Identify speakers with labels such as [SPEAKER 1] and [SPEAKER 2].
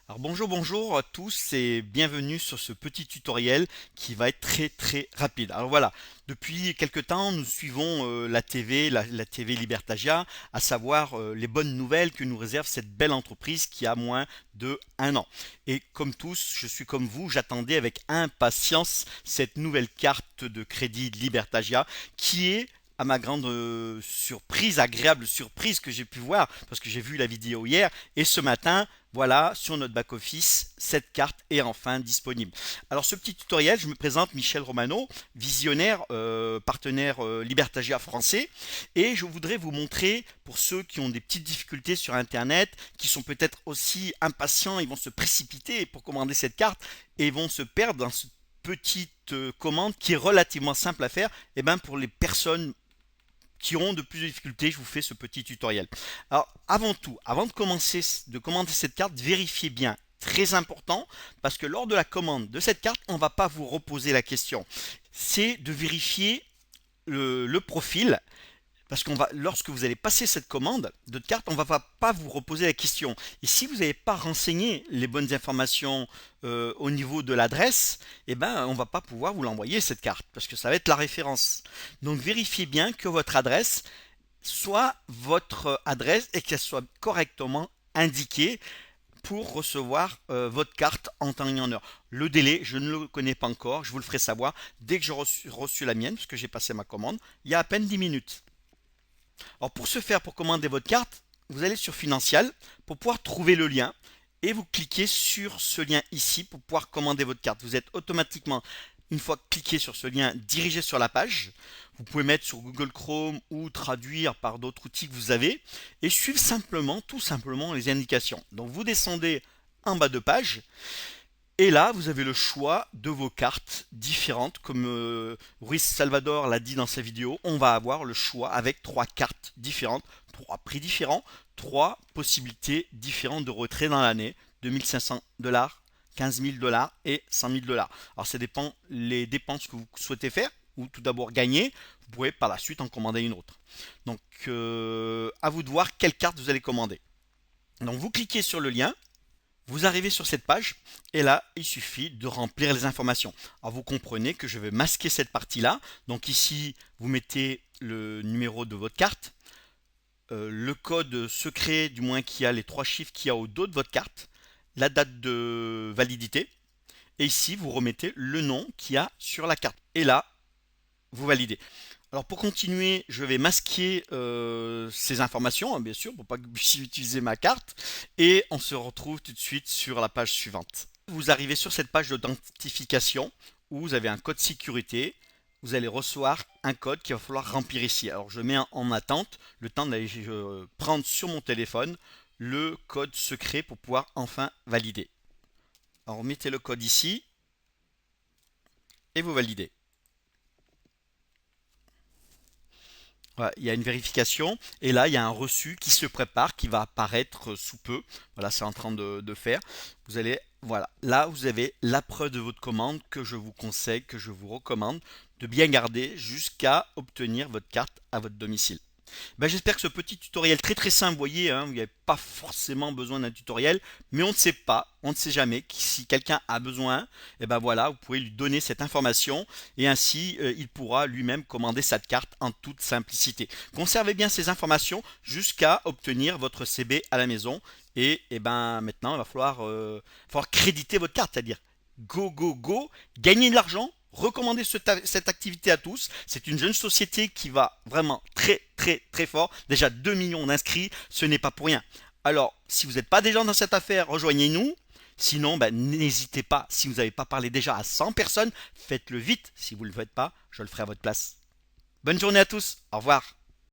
[SPEAKER 1] Alors bonjour à tous et bienvenue sur ce petit tutoriel qui va être très rapide. Alors voilà, depuis quelque temps nous suivons la TV, la TV Libertagia, à savoir les bonnes nouvelles que nous réserve cette belle entreprise qui a moins de un an. Et comme tous, je suis comme vous, j'attendais avec impatience cette nouvelle carte de crédit Libertagia qui est à ma grande surprise, agréable surprise que j'ai pu voir, parce que j'ai vu la vidéo hier, et ce matin, voilà, sur notre back-office, cette carte est enfin disponible. Alors ce petit tutoriel, je me présente Michel Romano, visionnaire, partenaire Libertagia français, et je voudrais vous montrer, pour ceux qui ont des petites difficultés sur Internet, qui sont peut-être aussi impatients, ils vont se précipiter pour commander cette carte, et vont se perdre dans cette petite commande qui est relativement simple à faire, et bien pour les personnes qui auront de plus de difficultés, je vous fais ce petit tutoriel. Alors, avant tout, avant de commander cette carte, vérifiez bien. Très important, parce que lors de la commande de cette carte, on ne va pas vous reposer la question. C'est de vérifier le profil parce qu'on va, lorsque vous allez passer cette commande de carte, on ne va pas vous reposer la question. Et si vous n'avez pas renseigné les bonnes informations au niveau de l'adresse, eh ben, on ne va pas pouvoir vous l'envoyer cette carte, parce que ça va être la référence. Donc vérifiez bien que votre adresse soit votre adresse et qu'elle soit correctement indiquée pour recevoir votre carte en temps et en heure. Le délai, je ne le connais pas encore, je vous le ferai savoir dès que j'aurai reçu la mienne, parce que j'ai passé ma commande, il y a à peine 10 minutes. Alors pour ce faire, pour commander votre carte, vous allez sur Financial pour pouvoir trouver le lien et vous cliquez sur ce lien ici pour pouvoir commander votre carte. Vous êtes automatiquement, une fois cliqué sur ce lien, dirigé sur la page. Vous pouvez mettre sur Google Chrome ou traduire par d'autres outils que vous avez et suivre simplement, tout simplement les indications. Donc vous descendez en bas de page et là, vous avez le choix de vos cartes différentes. Comme Ruiz Salvador l'a dit dans sa vidéo, on va avoir le choix avec trois cartes différentes, trois prix différents, trois possibilités différentes de retrait dans l'année. 2 500 $, 15 000 $ et 100 000 $. Alors ça dépend les dépenses que vous souhaitez faire ou tout d'abord gagner. Vous pourrez par la suite en commander une autre. Donc à vous de voir quelle carte vous allez commander. Donc vous cliquez sur le lien. Vous arrivez sur cette page et là, il suffit de remplir les informations. Alors vous comprenez que je vais masquer cette partie-là. Donc ici, vous mettez le numéro de votre carte, le code secret, du moins qui a les trois chiffres qu'il y a au dos de votre carte, la date de validité. Et ici, vous remettez le nom qu'il y a sur la carte. Et là, vous validez. Alors pour continuer, je vais masquer ces informations, hein, bien sûr, pour pas que vous puissiez utiliser ma carte. Et on se retrouve tout de suite sur la page suivante. Vous arrivez sur cette page d'authentification où vous avez un code sécurité. Vous allez recevoir un code qu'il va falloir remplir ici. Alors je mets en attente le temps d'aller prendre sur mon téléphone le code secret pour pouvoir enfin valider. Alors mettez le code ici et vous validez. Voilà, il y a une vérification et là il y a un reçu qui se prépare, qui va apparaître sous peu. Voilà, c'est en train de faire. Vous allez, voilà, là vous avez la preuve de votre commande que je vous conseille, que je vous recommande de bien garder jusqu'à obtenir votre carte à votre domicile. Ben, j'espère que ce petit tutoriel très simple, vous voyez, hein, vous n'avez pas forcément besoin d'un tutoriel, mais on ne sait pas, on ne sait jamais si quelqu'un a besoin, et ben voilà, vous pouvez lui donner cette information et ainsi il pourra lui-même commander cette carte en toute simplicité. Conservez bien ces informations jusqu'à obtenir votre CB à la maison et ben maintenant il va falloir créditer votre carte, c'est-à-dire go, gagner de l'argent, recommander cette activité à tous. C'est une jeune société qui va vraiment très fort. Déjà 2 millions d'inscrits, ce n'est pas pour rien. Alors, si vous n'êtes pas déjà dans cette affaire, rejoignez-nous. Sinon, ben, n'hésitez pas. Si vous n'avez pas parlé déjà à 100 personnes, faites-le vite. Si vous ne le faites pas, je le ferai à votre place. Bonne journée à tous. Au revoir.